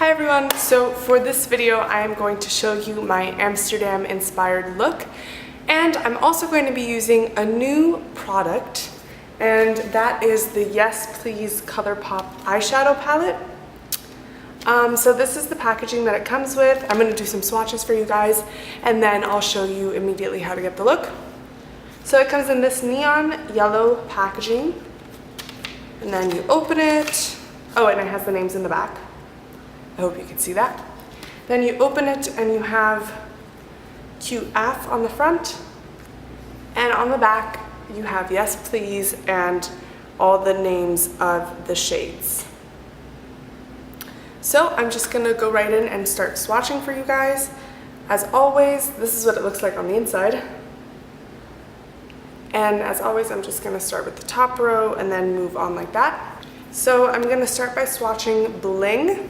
Hi everyone, so for this video I am going to show you my Amsterdam inspired look, and I'm also going to be using a new product, and that is the Yes Please Colourpop eyeshadow palette. So this is the packaging that it comes with. I'm going to do some swatches for you guys and then I'll show you immediately how to get the look. So it comes in this neon yellow packaging, and then you open it. Oh, and it has the names in the back. I hope you can see that. Then you open it and you have QF on the front, and on the back you have Yes Please and all the names of the shades. So I'm just gonna go right in and start swatching for you guys. As always, this is what it looks like on the inside. And as always, I'm just gonna start with the top row and then move on like that. So I'm gonna start by swatching Bling.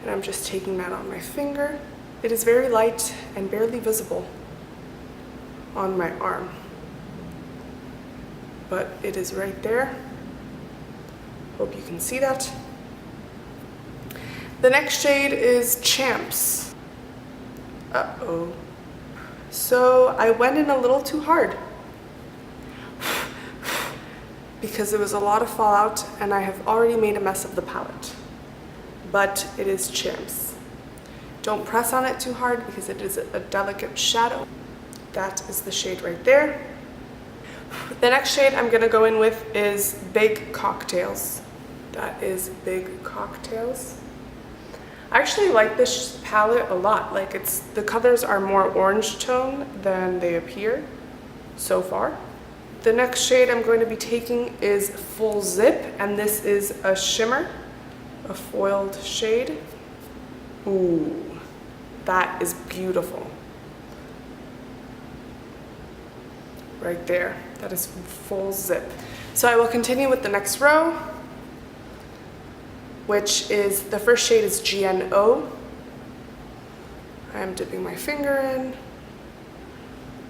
And I'm just taking that on my finger. It is very light and barely visible on my arm, but it is right there. Hope you can see that. The next shade is Champs. Uh-oh. So I went in a little too hard because there was a lot of fallout and I have already made a mess of the palette. But it is Champs. Don't press on it too hard because it is a delicate shadow. That is the shade right there. The next shade I'm gonna go in with is Big Cocktails. That is Big Cocktails. I actually like this palette a lot. Like, the colors are more orange tone than they appear so far. The next shade I'm going to be taking is Full Zip, and this is a shimmer. A foiled shade. Ooh, that is beautiful. Right there, that is Full Zip. So I will continue with the next row, which is, the first shade is GNO. I'm dipping my finger in.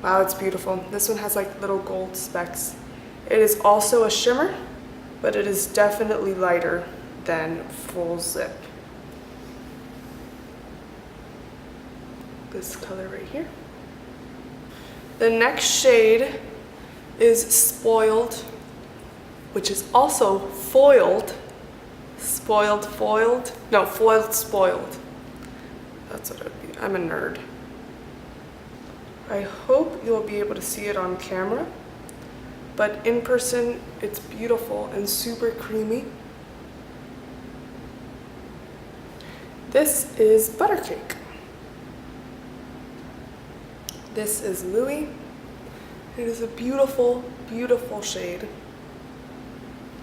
Wow, it's beautiful. This one has like little gold specks. It is also a shimmer, but it is definitely lighter than Full Zip. This color right here. The next shade is Spoiled, which is also foiled. Foiled. No, foiled, spoiled. That's what it would be. I'm a nerd. I hope you'll be able to see it on camera, but in person it's beautiful and super creamy. This is Buttercake. This is Louis. It is a beautiful, beautiful shade.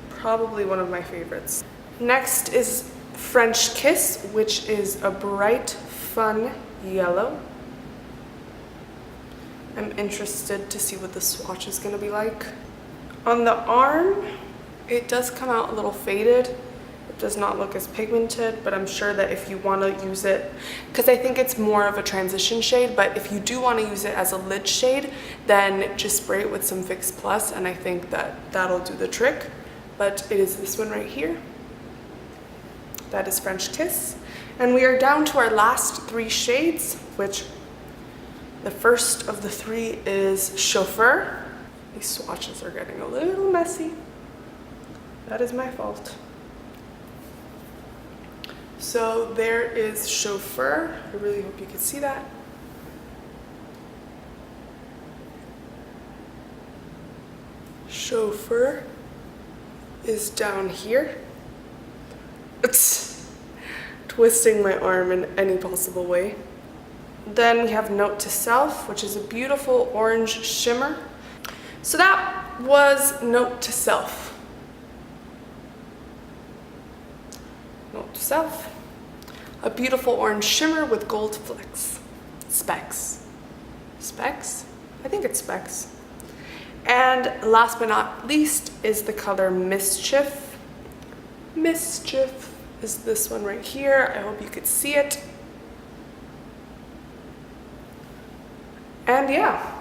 Probably one of my favorites. Next is French Kiss, which is a bright, fun yellow. I'm interested to see what the swatch is going to be like. On the arm, it does come out a little faded. It does not look as pigmented, but I'm sure that if you want to use it, because I think it's more of a transition shade, but if you do want to use it as a lid shade, then just spray it with some Fix Plus, and I think that that'll do the trick. But it is this one right here. That is French Kiss. And we are down to our last three shades, which the first of the three is Chauffeur. These swatches are getting a little messy. That is my fault. So there is Chauffeur. I really hope you can see that. Chauffeur is down here. It's twisting my arm in any possible way. Then we have Note to Self, which is a beautiful orange shimmer. So that was Note to Self. Note to Self. A beautiful orange shimmer with gold flecks. Specks. Specks? I think it's specks. And last but not least is the color Mischief. Mischief is this one right here. I hope you could see it. And yeah.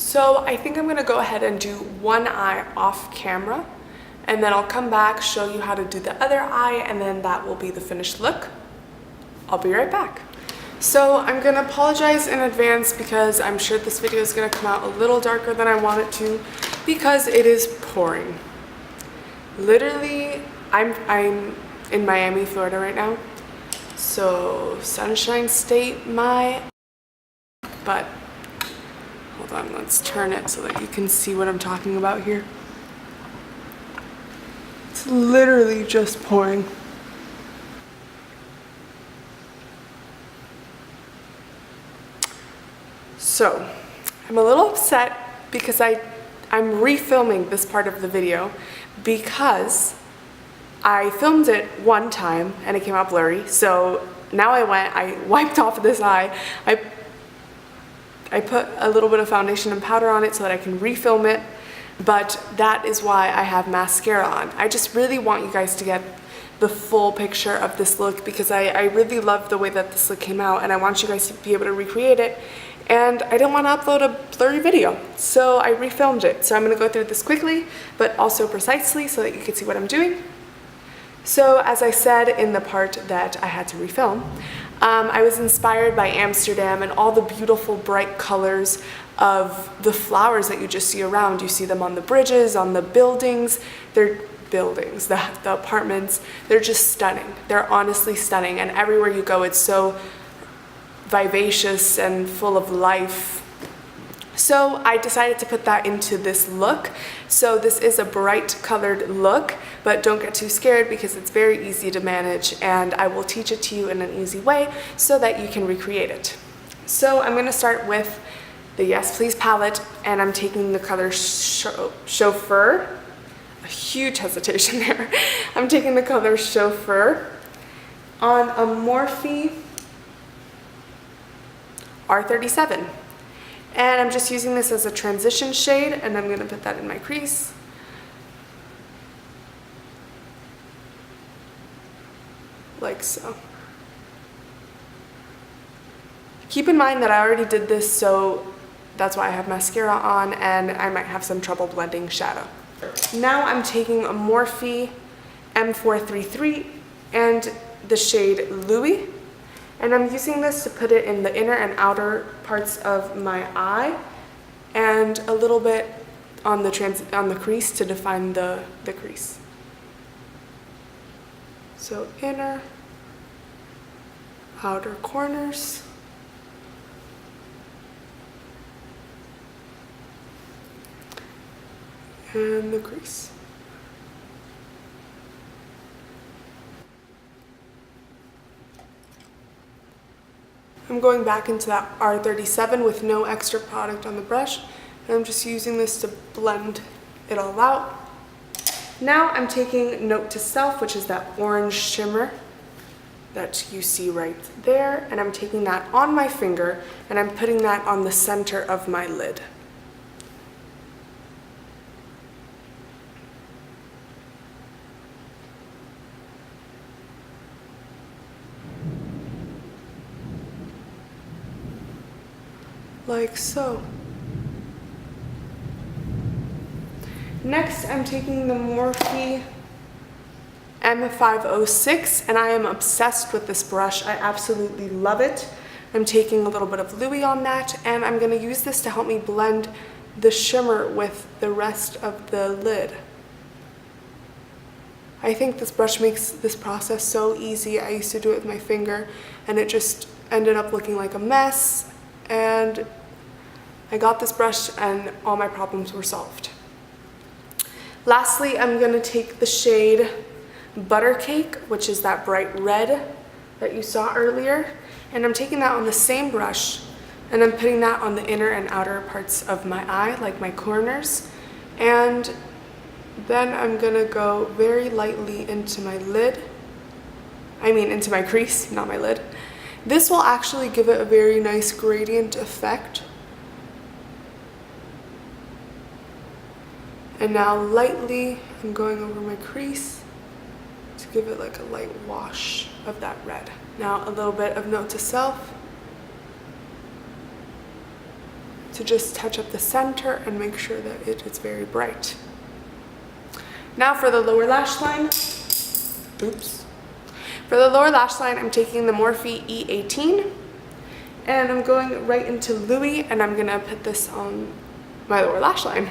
So I think I'm gonna go ahead and do one eye off camera, and then I'll come back, show you how to do the other eye, and then that will be the finished look. I'll be right back. So I'm gonna apologize in advance because I'm sure this video is gonna come out a little darker than I want it to because it is pouring. Literally, I'm in Miami, Florida right now. So Sunshine State, but hold on, let's turn it so that you can see what I'm talking about here. It's literally just pouring. So I'm a little upset because I'm refilming this part of the video because I filmed it one time and it came out blurry. So now I wiped off this eye. I put a little bit of foundation and powder on it so that I can refilm it, but that is why I have mascara on. I just really want you guys to get the full picture of this look because I really love the way that this look came out and I want you guys to be able to recreate it, and I didn't want to upload a blurry video, so I refilmed it. So I'm going to go through this quickly but also precisely so that you can see what I'm doing. So as I said in the part that I had to refilm, I was inspired by Amsterdam and all the beautiful bright colors of the flowers that you just see around. You see them on the bridges, on the buildings. They're buildings, the apartments. They're just stunning. They're honestly stunning, and everywhere you go it's so vivacious and full of life. So I decided to put that into this look. So this is a bright colored look, but don't get too scared because it's very easy to manage, and I will teach it to you in an easy way so that you can recreate it. So I'm going to start with the Yes Please palette, and I'm taking the color Chauffeur. A huge hesitation there. I'm taking the color Chauffeur on a Morphe R37. And I'm just using this as a transition shade, and I'm going to put that in my crease. Like so. Keep in mind that I already did this, so that's why I have mascara on, and I might have some trouble blending shadow. Now I'm taking a Morphe M433 and the shade Louis. And I'm using this to put it in the inner and outer parts of my eye and a little bit on the crease to define the crease. So inner, outer corners. And the crease. I'm going back into that R37 with no extra product on the brush, and I'm just using this to blend it all out. Now I'm taking Note to Self, which is that orange shimmer that you see right there, and I'm taking that on my finger and I'm putting that on the center of my lid. Like so. Next, I'm taking the Morphe M506, and I am obsessed with this brush. I absolutely love it. I'm taking a little bit of Louis on that, and I'm going to use this to help me blend the shimmer with the rest of the lid. I think this brush makes this process so easy. I used to do it with my finger, and it just ended up looking like a mess. And I got this brush and all my problems were solved. Lastly, I'm going to take the shade Buttercake, which is that bright red that you saw earlier, and I'm taking that on the same brush and I'm putting that on the inner and outer parts of my eye, like my corners, and then I'm going to go very lightly into my lid. Into my crease, not my lid. This will actually give it a very nice gradient effect. And now lightly, I'm going over my crease to give it like a light wash of that red. Now a little bit of Note to Self to just touch up the center and make sure that it is very bright. Now for the lower lash line. Oops. For the lower lash line, I'm taking the Morphe E18 and I'm going right into Louis, and I'm gonna put this on my lower lash line.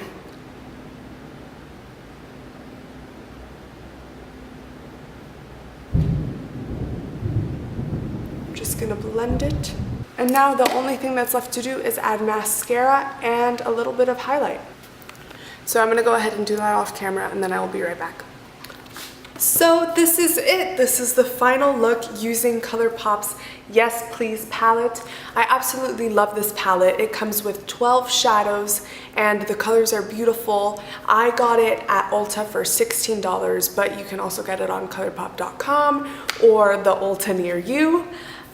I'm just gonna blend it. And now the only thing that's left to do is add mascara and a little bit of highlight. So I'm gonna go ahead and do that off camera, and then I will be right back. So this is it. This is the final look using Colourpop's Yes Please palette. I absolutely love this palette. It comes with 12 shadows and the colors are beautiful. I got it at Ulta for $16, but you can also get it on colourpop.com or the Ulta near you.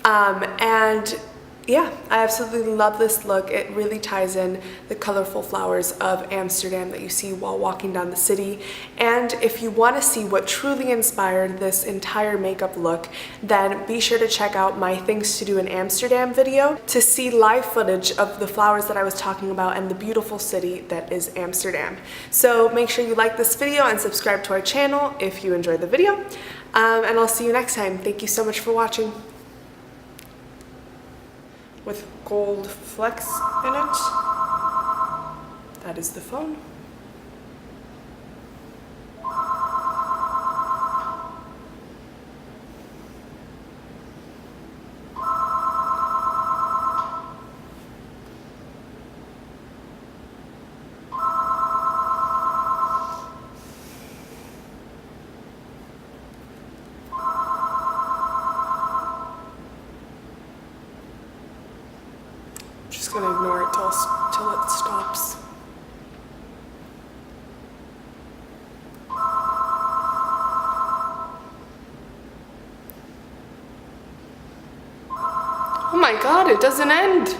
And yeah, I absolutely love this look. It really ties in the colorful flowers of Amsterdam that you see while walking down the city. And if you want to see what truly inspired this entire makeup look, then be sure to check out my Things to Do in Amsterdam video to see live footage of the flowers that I was talking about and the beautiful city that is Amsterdam. So make sure you like this video and subscribe to our channel if you enjoyed the video. And I'll see you next time. Thank you so much for watching. With gold flecks in it. That is the phone. Just gonna ignore it till it stops. Oh my god, it doesn't end.